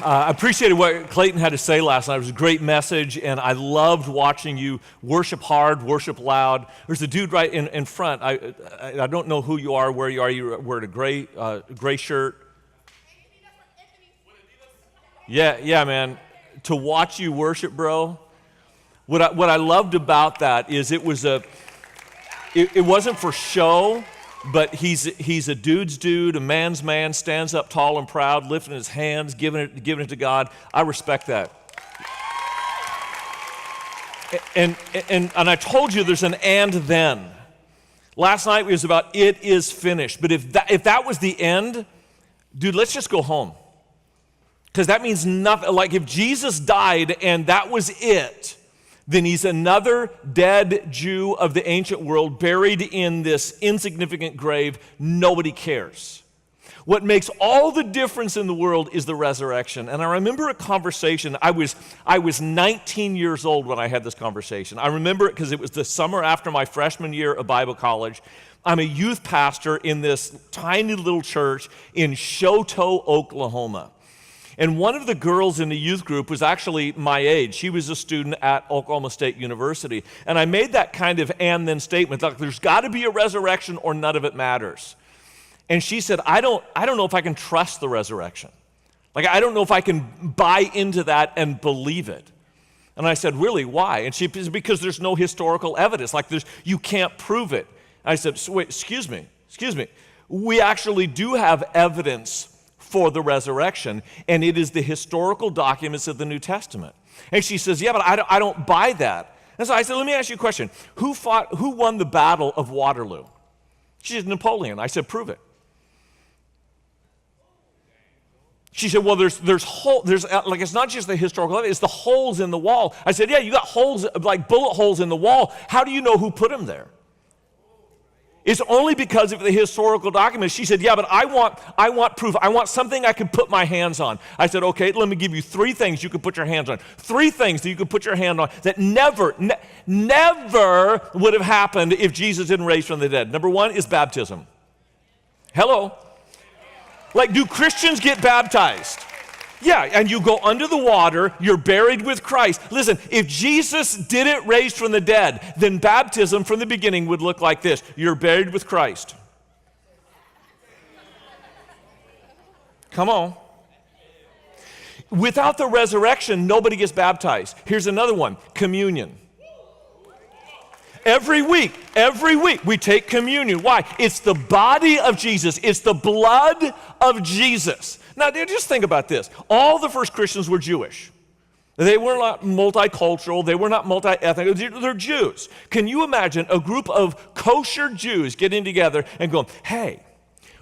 I appreciated what Clayton had to say last night. It was a great message, and I loved watching you worship hard, worship loud. There's a dude right in front. I don't know who you are, where you are. You're wearing a gray shirt. Yeah, man. To watch you worship, bro. What I loved about that is it wasn't for show. But he's a dude's dude, a man's man, stands up tall and proud, lifting his hands, giving it to God. I respect that. And I told you there's an and then. Last night was about it is finished. But if that was the end, dude, let's just go home. Because that means nothing. Like if Jesus died and that was it, then he's another dead Jew of the ancient world buried in this insignificant grave. Nobody cares. What makes all the difference in the world is the resurrection. And I remember a conversation. I was 19 years old when I had this conversation. I remember it because it was the summer after my freshman year of Bible college. I'm a youth pastor in this tiny little church in Shoto, Oklahoma. And one of the girls in the youth group was actually my age. She was a student at Oklahoma State University. And I made that kind of and then statement, like there's got to be a resurrection or none of it matters. And she said, I don't know if I can trust the resurrection. Like I don't know if I can buy into that and believe it. And I said, really, why? And she said, because there's no historical evidence. Like you can't prove it. I said, so wait, excuse me. We actually do have evidence for the resurrection, and it is the historical documents of the New Testament. And she says, yeah, but I don't buy that. And so I said, let me ask you a question. Who won the Battle of Waterloo? She said, Napoleon. I said, prove it. She said, well, there's like it's not just the historical evidence, it's the holes in the wall. I said, yeah, you got holes, like bullet holes in the wall. How do you know who put them there? It's only because of the historical documents. She said, yeah, but I want proof. I want something I can put my hands on. I said, okay, let me give you 3 things you can put your hands on. 3 things that you can put your hand on that never would have happened if Jesus didn't raise from the dead. Number 1 is baptism. Hello. Like, do Christians get baptized? Yeah, and you go under the water, you're buried with Christ. Listen, if Jesus didn't raise from the dead, then baptism from the beginning would look like this. You're buried with Christ. Come on. Without the resurrection, nobody gets baptized. Here's another one, communion. Every week, we take communion. Why? It's the body of Jesus. It's the blood of Jesus. Now, just think about this. All the first Christians were Jewish. They were not multicultural. They were not multi-ethnic. They're Jews. Can you imagine a group of kosher Jews getting together and going, hey,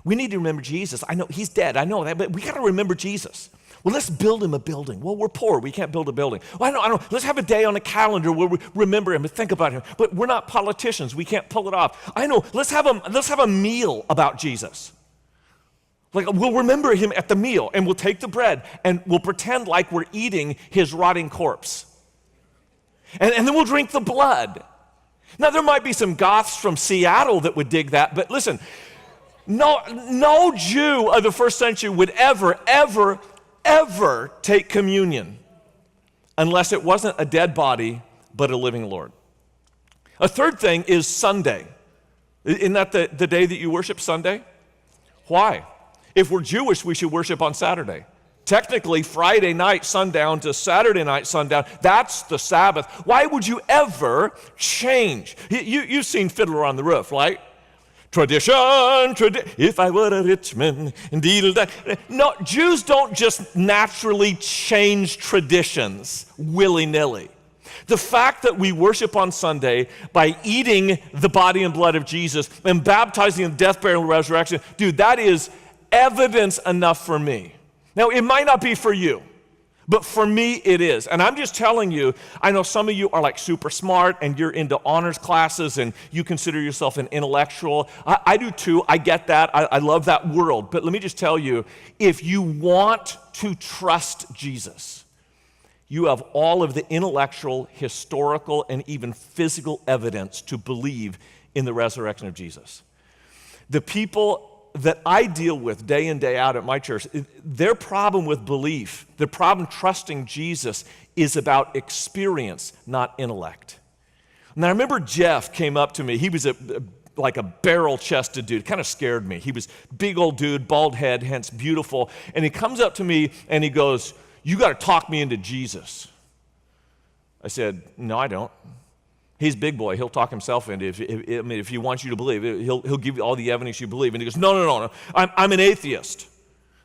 we need to remember Jesus. I know he's dead. I know that, but we got to remember Jesus. Well, let's build him a building. Well, we're poor. We can't build a building. Well, I know. Let's have a day on a calendar where we remember him and think about him. But we're not politicians. We can't pull it off. I know. Let's have a meal about Jesus. Like, we'll remember him at the meal, and we'll take the bread, and we'll pretend like we're eating his rotting corpse. And then we'll drink the blood. Now, there might be some goths from Seattle that would dig that, but listen, no Jew of the first century would ever take communion unless it wasn't a dead body, but a living Lord. A third thing is Sunday. Isn't that the day that you worship, Sunday? Why? If we're Jewish, we should worship on Saturday. Technically, Friday night sundown to Saturday night sundown, that's the Sabbath. Why would you ever change? You've seen Fiddler on the Roof, right? Tradition, if I were a rich man, indeed. No, Jews don't just naturally change traditions willy-nilly. The fact that we worship on Sunday by eating the body and blood of Jesus and baptizing in death, burial, and resurrection, dude, that is evidence enough for me. Now, it might not be for you, but for me, it is. And I'm just telling you, I know some of you are like super smart and you're into honors classes and you consider yourself an intellectual. I do too. I get that. I love that world. But let me just tell you, if you want to trust Jesus, you have all of the intellectual, historical, and even physical evidence to believe in the resurrection of Jesus. The people that I deal with day in, day out at my church, their problem with belief, their problem trusting Jesus is about experience, not intellect. And I remember Jeff came up to me. He was like a barrel-chested dude. Kind of scared me. He was big old dude, bald head, hence beautiful. And he comes up to me and he goes, "You got to talk me into Jesus." I said, "No, I don't." He's big boy. He'll talk himself into it. If he wants you to believe, he'll give you all the evidence you believe. And he goes, no. I'm an atheist,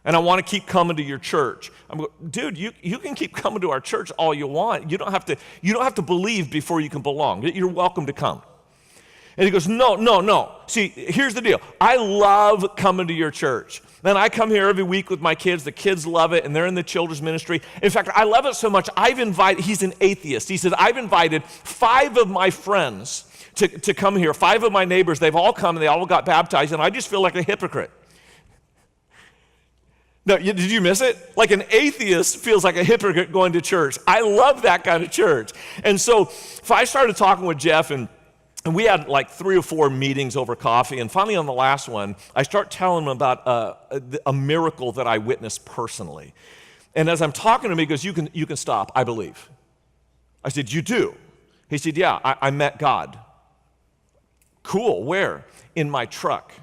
and I want to keep coming to your church. I'm going, dude, you can keep coming to our church all you want. You don't have to believe before you can belong. You're welcome to come. And he goes, no. See, here's the deal. I love coming to your church. Man, I come here every week with my kids. The kids love it, and they're in the children's ministry. In fact, I love it so much, he's an atheist. He said, I've invited 5 of my friends to come here. 5 of my neighbors, they've all come, and they all got baptized, and I just feel like a hypocrite. No, did you miss it? Like an atheist feels like a hypocrite going to church. I love that kind of church. And so if I started talking with Jeff, and we had like 3 or 4 meetings over coffee, and finally on the last one, I start telling him about a miracle that I witnessed personally. And as I'm talking to him, he goes, you can stop, I believe. I said, you do? He said, yeah, I met God. Cool, where? In my truck.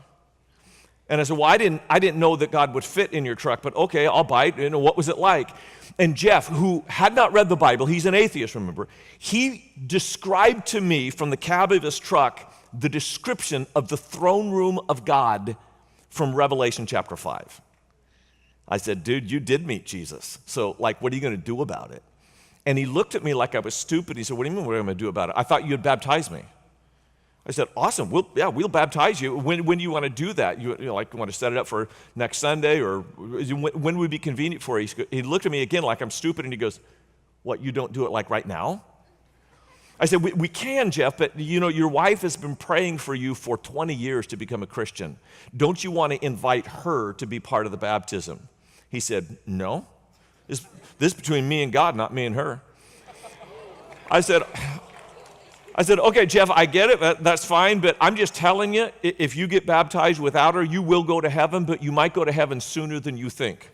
And I said, well, I didn't know that God would fit in your truck, but okay, I'll bite. What was it like? And Jeff, who had not read the Bible, he's an atheist, remember, he described to me from the cab of his truck the description of the throne room of God from Revelation chapter 5. I said, dude, you did meet Jesus. So, what are you going to do about it? And he looked at me like I was stupid. He said, what do you mean what am I going to do about it? I thought you'd baptize me. I said, awesome, we'll baptize you. When do you want to do that? You want to set it up for next Sunday, or when would be convenient for you? He looked at me again like I'm stupid, and he goes, what, you don't do it right now? I said, we can, Jeff, but your wife has been praying for you for 20 years to become a Christian. Don't you want to invite her to be part of the baptism? He said, no. This is between me and God, not me and her. I said, okay, Jeff, I get it. That's fine, but I'm just telling you, if you get baptized without her, you will go to heaven, but you might go to heaven sooner than you think.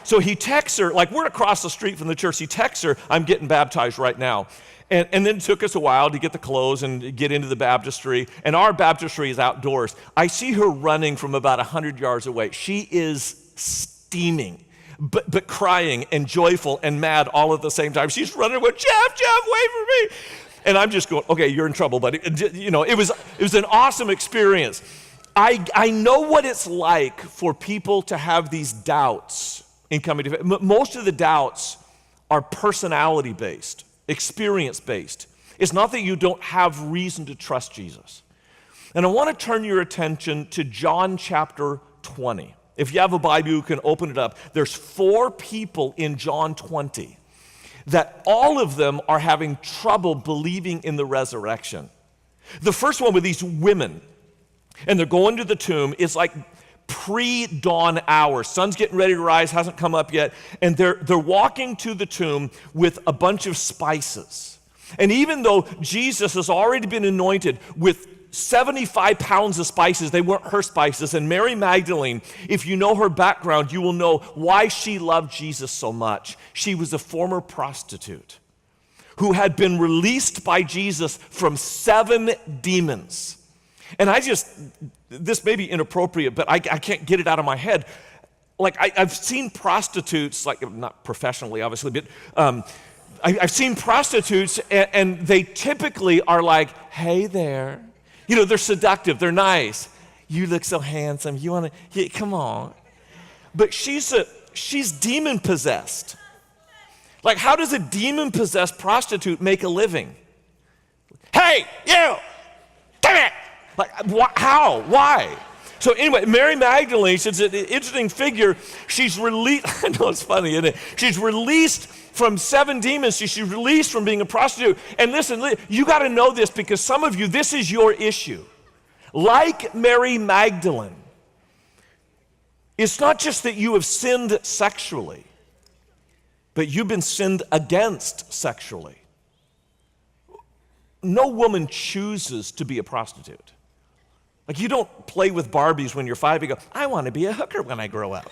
So he texts her, we're across the street from the church. He texts her, I'm getting baptized right now. And then it took us a while to get the clothes and get into the baptistry. And our baptistry is outdoors. I see her running from about 100 yards away. She is steaming, but crying and joyful and mad all at the same time. She's running with, Jeff, wait for me. And I'm just going, okay, you're in trouble, buddy. It was an awesome experience. I know what it's like for people to have these doubts in coming to faith. Most of the doubts are personality-based, experience-based. It's not that you don't have reason to trust Jesus. And I want to turn your attention to John chapter 20. If you have a Bible, you can open it up. There's 4 people in John 20 that all of them are having trouble believing in the resurrection. The first one with these women, and they're going to the tomb. It's like pre-dawn hour. Sun's getting ready to rise, hasn't come up yet, and they're walking to the tomb with a bunch of spices. And even though Jesus has already been anointed with 75 pounds of spices, they weren't her spices. And Mary Magdalene, if you know her background, you will know why she loved Jesus so much. She was a former prostitute who had been released by Jesus from 7 demons. And this may be inappropriate, but I can't get it out of my head. I've seen prostitutes, not professionally, obviously, but I've seen prostitutes, and they typically are like, hey there. They're seductive, they're nice. You look so handsome, you want to, come on. But she's demon-possessed. How does a demon-possessed prostitute make a living? Hey, you, damn it! How? Why? So anyway, Mary Magdalene, she's an interesting figure. She's released, I know it's funny, isn't it? She's released from 7 demons. She's released from being a prostitute. And listen, you got to know this, because some of you, this is your issue. Like Mary Magdalene, it's not just that you have sinned sexually, but you've been sinned against sexually. No woman chooses to be a prostitute. Like you don't play with Barbies when you're 5 and go, I want to be a hooker when I grow up.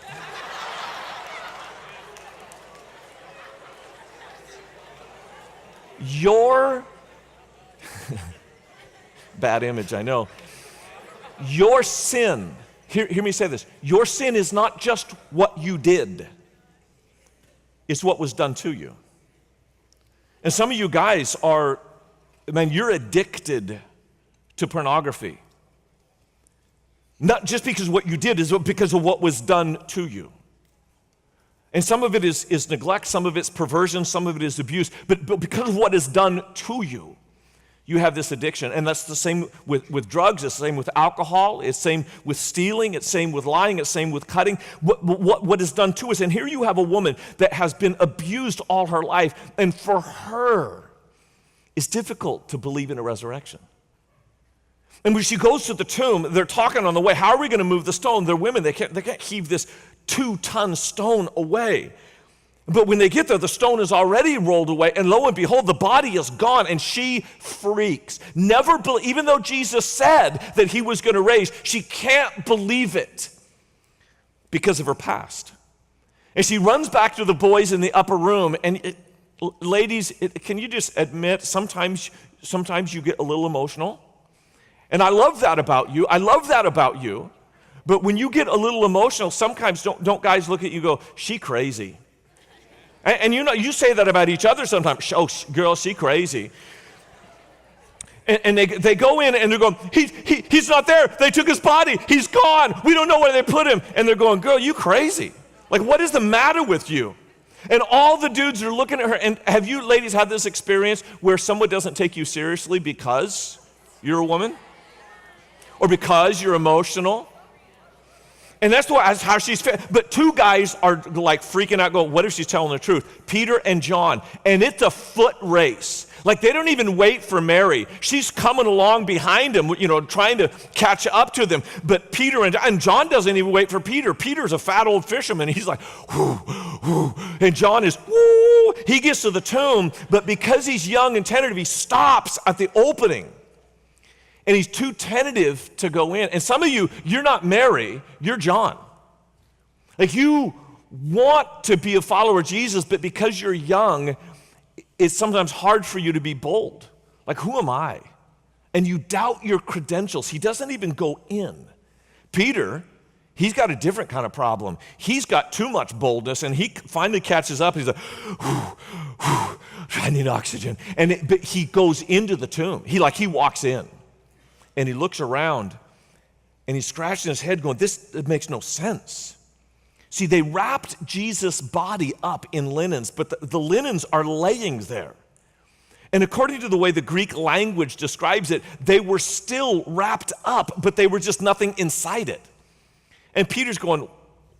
Your, bad image, I know. Your sin, hear me say this, your sin is not just what you did, it's what was done to you. And some of you guys are, man, you're addicted to pornography. Not just because of what you did, is because of what was done to you. And some of it is neglect, some of it's perversion, some of it is abuse. But because of what is done to you, you have this addiction. And that's the same with drugs, it's the same with alcohol, it's the same with stealing, it's the same with lying, it's the same with cutting. What is done to us. And here you have a woman that has been abused all her life. And for her, it's difficult to believe in a resurrection. And when she goes to the tomb, they're talking on the way, how are we going to move the stone? They're women, they can't heave this 2-ton stone away. But when they get there, the stone is already rolled away, and lo and behold, the body is gone, and she freaks. Even though Jesus said that he was going to raise, she can't believe it because of her past. And she runs back to the boys in the upper room, and ladies, can you just admit, sometimes you get a little emotional? And I love that about you. I love that about you. But when you get a little emotional, sometimes don't guys look at you and go, she crazy. And you know, you say that about each other sometimes. Oh, girl, she crazy. And they go in and they're going, he's not there. They took his body. He's gone. We don't know where they put him. And they're going, girl, you crazy. Like, what is the matter with you? And all the dudes are looking at her. And have you ladies had this experience where someone doesn't take you seriously because you're a woman? Or because you're emotional? And that's how she's fit. But two guys are like freaking out, going, what if she's telling the truth? Peter and John. And it's a foot race. Like they don't even wait for Mary. She's coming along behind them, you know, trying to catch up to them. But Peter and John doesn't even wait for Peter. Peter's a fat old fisherman. He's like, whoo, whoo. And John is, whoo. He gets to the tomb, but because he's young and tentative, he stops at the opening. And he's too tentative to go in. And some of you, you're not Mary, you're John. Like you want to be a follower of Jesus, but because you're young, it's sometimes hard for you to be bold. Like, who am I? And you doubt your credentials. He doesn't even go in. Peter, he's got a different kind of problem. He's got too much boldness, and he finally catches up. He's like, whew, whew, I need oxygen. But he goes into the tomb. He walks in. And he looks around, and he's scratching his head going, it makes no sense. See, they wrapped Jesus' body up in linens, but the linens are laying there. And according to the way the Greek language describes it, they were still wrapped up, but they were just nothing inside it. And Peter's going,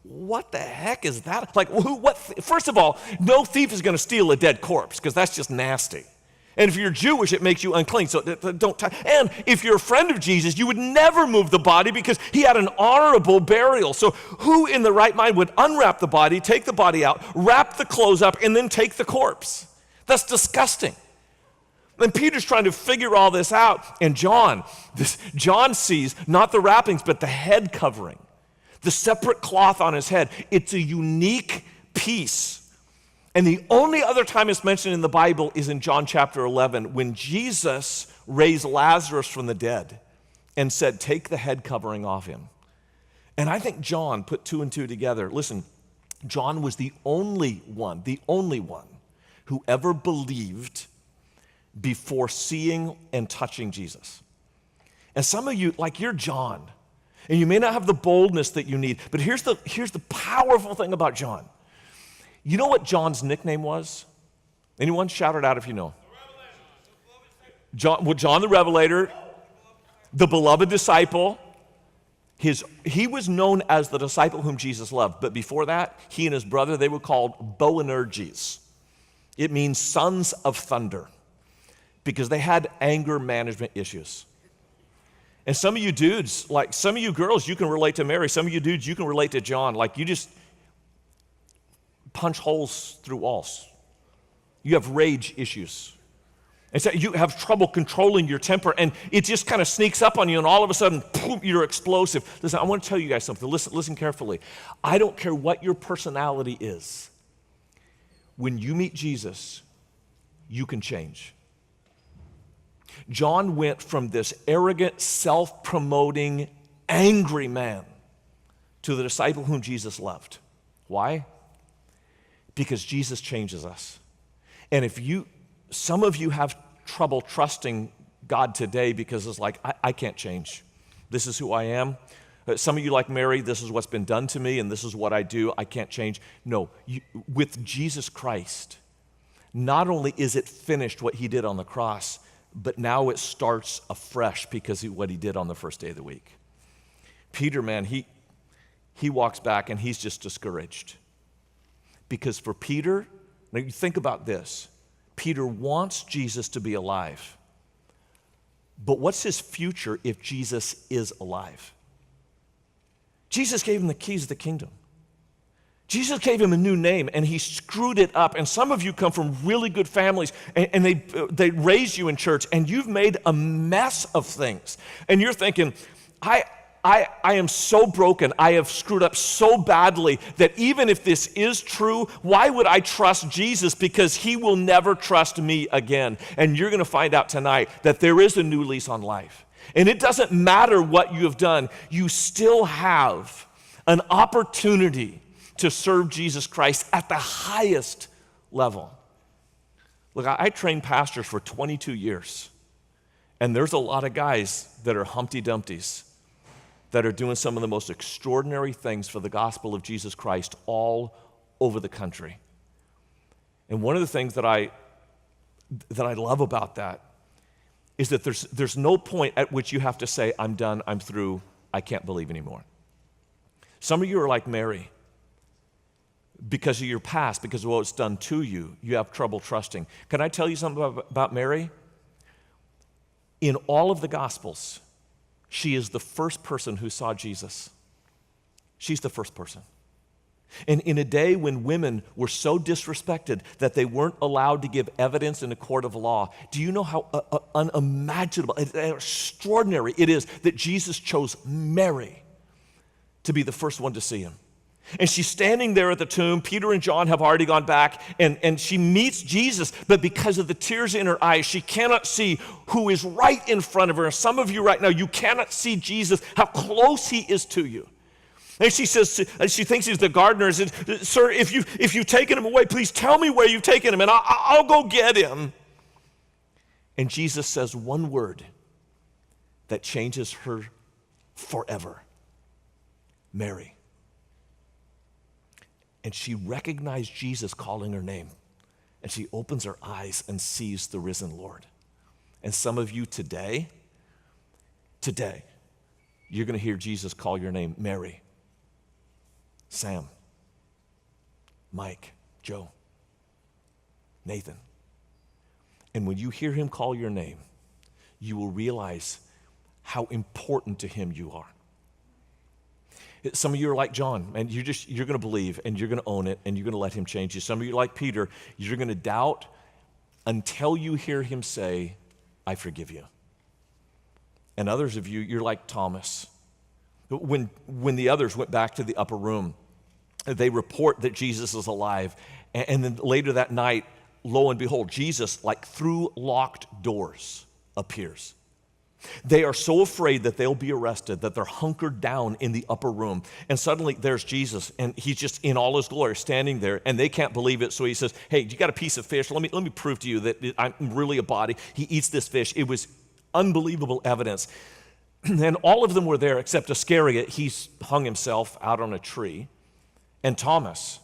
what the heck is that? Like, what? First of all, no thief is going to steal a dead corpse, because that's just nasty. And if you're Jewish, it makes you unclean, so don't touch. And if you're a friend of Jesus, you would never move the body because he had an honorable burial. So who in the right mind would unwrap the body, take the body out, wrap the clothes up, and then take the corpse? That's disgusting. And Peter's trying to figure all this out. And John sees not the wrappings, but the head covering, the separate cloth on his head. It's a unique piece. And the only other time it's mentioned in the Bible is in John chapter 11, when Jesus raised Lazarus from the dead and said, take the head covering off him. And I think John put 2 and 2 together. Listen, John was the only one who ever believed before seeing and touching Jesus. And some of you, like you're John, and you may not have the boldness that you need, but here's the powerful thing about John. You know what John's nickname was? Anyone? Shout it out if you know. John the Revelator, the beloved disciple. He was known as the disciple whom Jesus loved. But before that, he and his brother, they were called Boanerges. It means sons of thunder, because they had anger management issues. And some of you dudes, like some of you girls, you can relate to Mary. Some of you dudes, you can relate to John. Like you just punch holes through walls. You have rage issues. And so you have trouble controlling your temper, and it just kind of sneaks up on you, and all of a sudden, boom, you're explosive. Listen, I want to tell you guys something. Listen carefully. I don't care what your personality is. When you meet Jesus, you can change. John went from this arrogant, self-promoting, angry man to the disciple whom Jesus loved. Why? Because Jesus changes us. And some of you have trouble trusting God today because it's like, I can't change. This is who I am. Some of you, like Mary, this is what's been done to me and this is what I do. I can't change. No, with Jesus Christ, not only is it finished what he did on the cross, but now it starts afresh because of what he did on the first day of the week. Peter, man, he walks back and he's just discouraged. Because for Peter, now you think about this. Peter wants Jesus to be alive. But what's his future if Jesus is alive? Jesus gave him the keys of the kingdom. Jesus gave him a new name, and he screwed it up. And some of you come from really good families, and they raised you in church, and you've made a mess of things. And you're thinking, I am so broken. I have screwed up so badly that even if this is true, why would I trust Jesus? Because he will never trust me again. And you're going to find out tonight that there is a new lease on life. And it doesn't matter what you have done. You still have an opportunity to serve Jesus Christ at the highest level. Look, I trained pastors for 22 years. And there's a lot of guys that are Humpty Dumptys that are doing some of the most extraordinary things for the gospel of Jesus Christ all over the country. And one of the things that I love about that is that there's no point at which you have to say, I'm done, I'm through, I can't believe anymore. Some of you are like Mary. Because of your past, because of what it's done to you, you have trouble trusting. Can I tell you something about Mary? In all of the Gospels, she is the first person who saw Jesus. She's the first person. And in a day when women were so disrespected that they weren't allowed to give evidence in a court of law, do you know how unimaginable, extraordinary it is that Jesus chose Mary to be the first one to see him? And she's standing there at the tomb. Peter and John have already gone back, and she meets Jesus, but because of the tears in her eyes, she cannot see who is right in front of her. And some of you right now, you cannot see Jesus, how close he is to you. And she says, she thinks he's the gardener, and says, sir, if you've taken him away, please tell me where you've taken him, and I'll go get him. And Jesus says one word that changes her forever. Mary. And she recognized Jesus calling her name. And she opens her eyes and sees the risen Lord. And some of you today, you're going to hear Jesus call your name Mary, Sam, Mike, Joe, Nathan. And when you hear him call your name, you will realize how important to him you are. Some of you are like John, and you're going to believe, and you're going to own it, and you're going to let him change you. Some of you are like Peter, you're going to doubt until you hear him say, I forgive you. And others of you, you're like Thomas. When the others went back to the upper room, they report that Jesus is alive. And then later that night, lo and behold, Jesus, like through locked doors, appears. They are so afraid that they'll be arrested that they're hunkered down in the upper room. And suddenly there's Jesus, and he's just in all his glory standing there, and they can't believe it. So he says, hey, you got a piece of fish? Let me prove to you that I'm really a body. He eats this fish. It was unbelievable evidence. And all of them were there except Iscariot. He's hung himself out on a tree. And Thomas.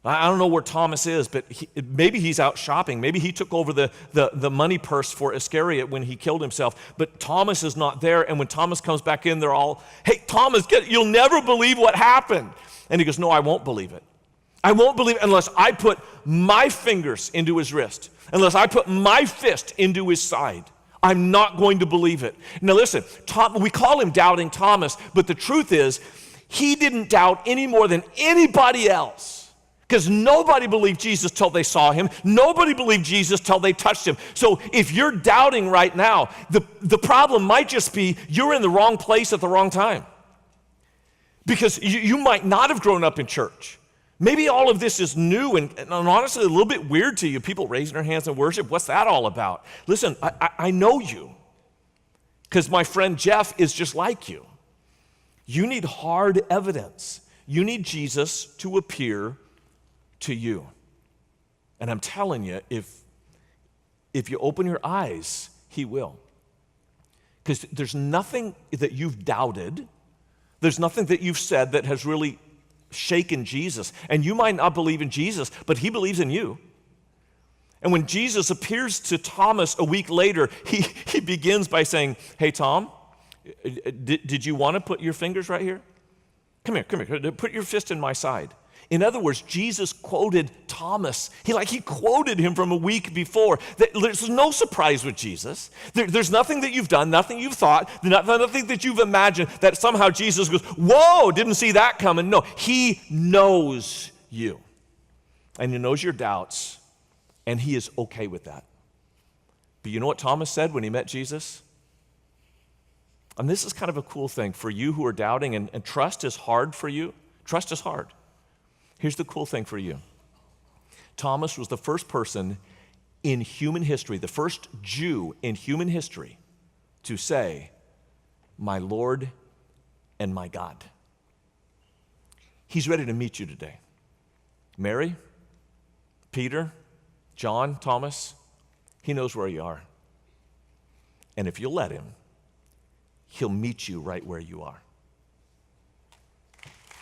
I don't know where Thomas is, but maybe he's out shopping. Maybe he took over the money purse for Iscariot when he killed himself. But Thomas is not there. And when Thomas comes back in, they're all, hey, Thomas, you'll never believe what happened. And he goes, no, I won't believe it. I won't believe it unless I put my fingers into his wrist, unless I put my fist into his side. I'm not going to believe it. Now listen, we call him Doubting Thomas, but the truth is, he didn't doubt any more than anybody else. Because nobody believed Jesus till they saw him. Nobody believed Jesus till they touched him. So if you're doubting right now, the problem might just be you're in the wrong place at the wrong time. Because you might not have grown up in church. Maybe all of this is new and honestly a little bit weird to you. People raising their hands in worship, what's that all about? Listen, I know you because my friend Jeff is just like you. You need hard evidence. You need Jesus to appear to you. And I'm telling you, if you open your eyes, he will. Because there's nothing that you've doubted. There's nothing that you've said that has really shaken Jesus. And you might not believe in Jesus, but he believes in you. And when Jesus appears to Thomas a week later, he begins by saying, hey, Tom, did you want to put your fingers right here? Come here, put your fist in my side. In other words, Jesus quoted Thomas. He quoted him from a week before. There's no surprise with Jesus. There's nothing that you've done, nothing you've thought, nothing that you've imagined that somehow Jesus goes, whoa, didn't see that coming. No, he knows you. And he knows your doubts, and he is okay with that. But you know what Thomas said when he met Jesus? And this is kind of a cool thing for you who are doubting, and trust is hard for you. Trust is hard. Here's the cool thing for you. Thomas was the first person in human history, the first Jew in human history to say, my Lord and my God. He's ready to meet you today. Mary, Peter, John, Thomas, he knows where you are. And if you'll let him, he'll meet you right where you are.